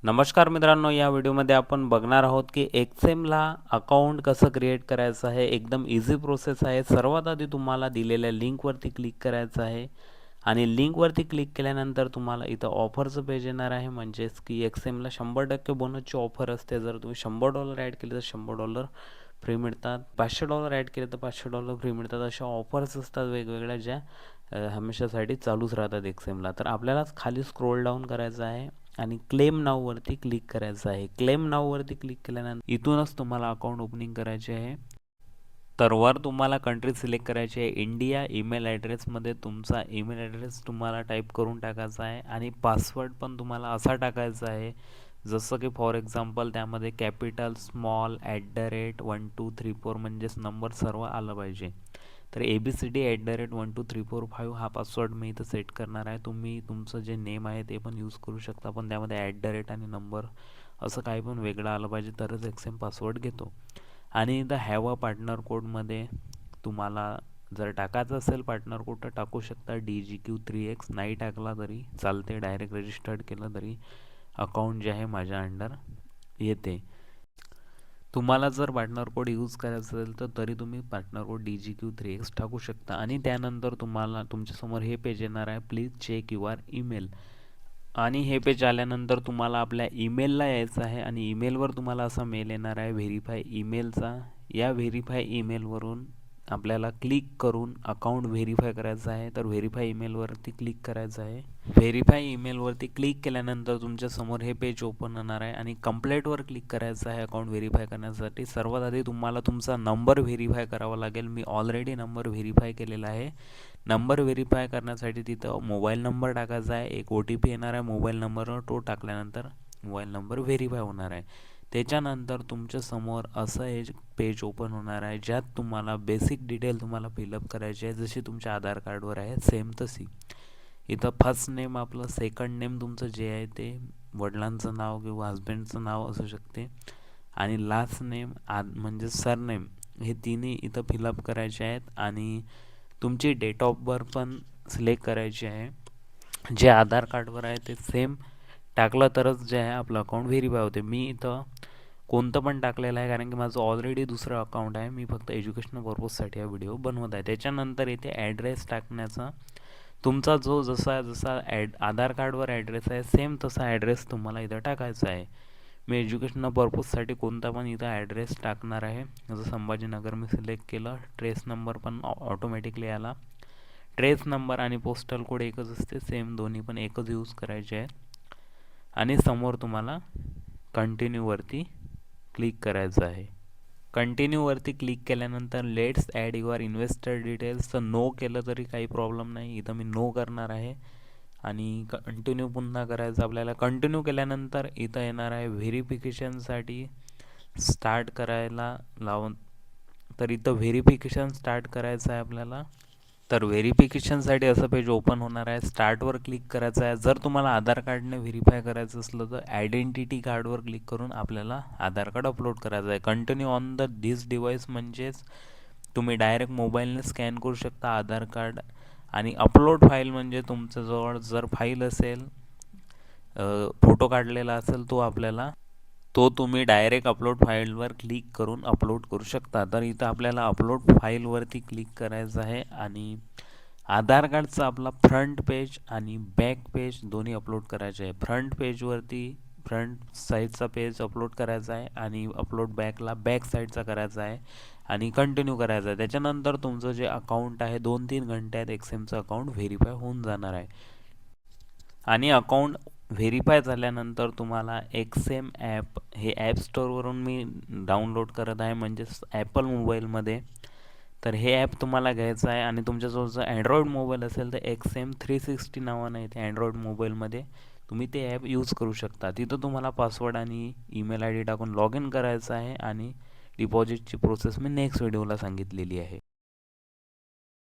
नमस्कार मित्रांनो, या व्हिडिओमध्ये आपण बघणार आहोत की एक्सेमला अकाउंट कसं क्रिएट करायचं आहे. एकदम इझी प्रोसेस आहे. सर्वात आधी तुम्हाला दिलेल्या लिंकवरती क्लिक करायचं आहे आणि लिंकवरती क्लिक केल्यानंतर तुम्हाला इथं ऑफरचं पेज येणार आहे. म्हणजेच की एक्सेमला 100% बोनसची ऑफर असते. जर तुम्ही $100 ॲड केले तर $100 फ्री मिळतात, $500 ॲड केले तर $500 फ्री मिळतात. अशा ऑफर्स असतात वेगवेगळ्या, ज्या हमेशासाठी चालूच राहतात एक्सेमला. तर आपल्याला खाली स्क्रोल डाऊन करायचं आहे आणि क्लेम नाववरती क्लिक करायचं आहे. क्लेम नाववरती क्लिक केल्यानंतर इथूनच तुम्हाला अकाउंट ओपनिंग करायचे आहे. तर वर तुम्हाला कंट्री सिलेक्ट करायची आहे इंडिया. ईमेल ॲड्रेसमध्ये तुमचा ईमेल ॲड्रेस तुम्हाला टाईप करून टाकायचा आहे आणि पासवर्ड पण तुम्हाला असा टाकायचा आहे जसं की फॉर एक्झाम्पल त्यामध्ये कॅपिटल, स्मॉल, @1234 म्हणजेच नंबर सर्व आलं पाहिजे. तर ABCD @12345 हा पासवर्ड मी इथं सेट करणार आहे. तुम्ही तुमचं जे नेम आहे ते पण यूज करू शकता, पण त्यामध्ये @ आणि नंबर असं काही पण वेगळं आलं पाहिजे, तरच एक्सेम पासवर्ड घेतो. आणि इथं हॅव अ पार्टनर कोडमध्ये तुम्हाला जर टाकायचं असेल पार्टनर कोड तर टाकू शकता. DGQ3X नाही टाकला तरी चालते, डायरेक्ट रजिस्टर्ड केलं तरी अकाउंट जे आहे माझ्या अंडर येते. तुम्हाला जर पार्टनर कोड यूज करायचा असेल तर तरी तुम्ही पार्टनर कोड DGQ3X टाकू शकता. आणि त्यानंतर तुम्हाला तुमच्यासमोर हे पेज येणार आहे, प्लीज चेक युअर ईमेल. आणि हे पेज आल्यानंतर तुम्हाला आपल्या ईमेलला यायचं आहे आणि ईमेलवर तुम्हाला असा मेल येणार आहे व्हेरीफाय ईमेलचा. या व्हेरीफाय ईमेलवरून आपल्याला क्लिक करून अकाउंट व्हेरीफाय करायचं आहे. तर व्हेरीफाय ईमेलवरती क्लिक करायचं आहे. व्हेरीफाय ईमेलवरती क्लिक केल्यानंतर तुमच्यासमोर हे पेज ओपन होणार आहे आणि कंप्लेटवर क्लिक करायचं आहे अकाउंट व्हेरीफाय करण्यासाठी. सर्वात आधी तुम्हाला तुमचा नंबर व्हेरीफाय करावा लागेल. मी ऑलरेडी नंबर व्हेरीफाय केलेला आहे. नंबर व्हेरीफाय करण्यासाठी तिथं मोबाईल नंबर टाकायचा आहे. एक OTP येणार आहे मोबाईल नंबरवर, तो टाकल्यानंतर मोबाईल नंबर व्हेरीफाय होणार आहे. त्याच्यानंतर तुमच्यासमोर असं एक पेज ओपन होणार आहे ज्यात तुम्हाला बेसिक डिटेल तुम्हाला फिलअप करायची आहे, जशी तुमच्या आधार कार्डवर आहे सेम तशी. इथं फर्स्ट नेम आपलं, सेकंड नेम तुमचं जे आहे ते वडिलांचं नाव किंवा हस्बंडचं नाव असू शकते, आणि लास्ट नेम म्हणजे सरनेम, हे तिन्ही इथं फिलअप करायचे आहेत. आणि तुमची डेट ऑफ बर्थ पण सिलेक्ट करायची आहे. जे आधार कार्डवर आहे ते सेम टाकलं तरच जे आहे आपलं अकाउंट व्हेरीफाय होते. मी इथं कोणतं पण टाकलेलं आहे कारण की माझं ऑलरेडी दुसरं अकाउंट आहे. मी फक्त एज्युकेशनल पर्पजसाठी हा व्हिडिओ बनवत आहे. त्याच्यानंतर इथे ॲड्रेस टाकण्याचा, तुमचा जो जसा जसा आधार कार्डवर ॲड्रेस आहे सेम तसा ॲड्रेस तुम्हाला इथं टाकायचा आहे. मी एज्युकेशनल पर्पजसाठी कोणता पण इथं ॲड्रेस टाकणार आहे. जसं संभाजीनगर मी सिलेक्ट केलं. ट्रेस नंबर पण ऑटोमॅटिकली आला. ट्रेस नंबर आणि पोस्टल कोड एकच असते, सेम दोन्ही पण एकच यूज करायचे आहेत. आणि समोर तुम्हाला कंटिन्यूवरती क्लिक करायचं आहे. कंटिन्यूवरती क्लिक केल्यानंतर let's add your investor details, तर नो केलं तरी काही प्रॉब्लेम नाही. इथं मी नो करणार आहे आणि कंटिन्यू पुन्हा करायचं आपल्याला. कंटिन्यू केल्यानंतर इथं येणार आहे व्हेरिफिकेशनसाठी स्टार्ट करायला लावून, तर इथं व्हेरिफिकेशन स्टार्ट करायचं आहे आपल्याला. तर व्हेरिफिकेशनसाठी असं पेज ओपन होणार आहे. स्टार्टवर क्लिक करायचं आहे. जर तुम्हाला आधार कार्डने व्हेरीफाय करायचं असलं तर आयडेंटिटी कार्डवर क्लिक करून आपल्याला आधार कार्ड अपलोड करायचं आहे. Continue on the this device म्हणजेच तुम्ही डायरेक्ट मोबाईलने स्कॅन करू शकता आधार कार्ड. आणि अपलोड फाईल म्हणजे तुमच्याजवळ जर फाईल असेल, फोटो काढलेला असेल, तो तुम्ही डायरेक्ट अपलोड फाईलवर क्लिक करून अपलोड करू शकता. तर इथं आपल्याला अपलोड फाईलवरती क्लिक करायचं आहे आणि आधार कार्डचा आपला फ्रंट पेज आणि बॅक पेज दोन्ही अपलोड करायचे आहे. फ्रंट पेजवरती फ्रंट साईडचा पेज अपलोड करायचा आहे आणि अपलोड बॅकला बॅक साईडचा करायचा आहे आणि कंटिन्यू करायचं आहे. त्याच्यानंतर तुमचं जे अकाउंट आहे 2-3 घंट्यात एक्सेमचं अकाउंट व्हेरीफाय होऊन जाणार आहे. आणि अकाउंट व्हेरीफाय झाल्यानंतर तुम्हाला एक्सेम ॲप, हे ॲप स्टोअरवरून मी डाउनलोड करत आहे, म्हणजेच ॲपल मोबाईलमध्ये. तर हे ॲप तुम्हाला घ्यायचं आहे आणि तुमच्याजवळ जर अँड्रॉईड मोबाईल असेल तर XM360 नावानं येते अँड्रॉईड मोबाईलमध्ये, तुम्ही ते ॲप यूज करू शकता. तिथं तुम्हाला पासवर्ड आणि ईमेल ID टाकून लॉग इन करायचं आहे आणि डिपॉझिटची प्रोसेस मी नेक्स्ट व्हिडिओला सांगितलेली आहे.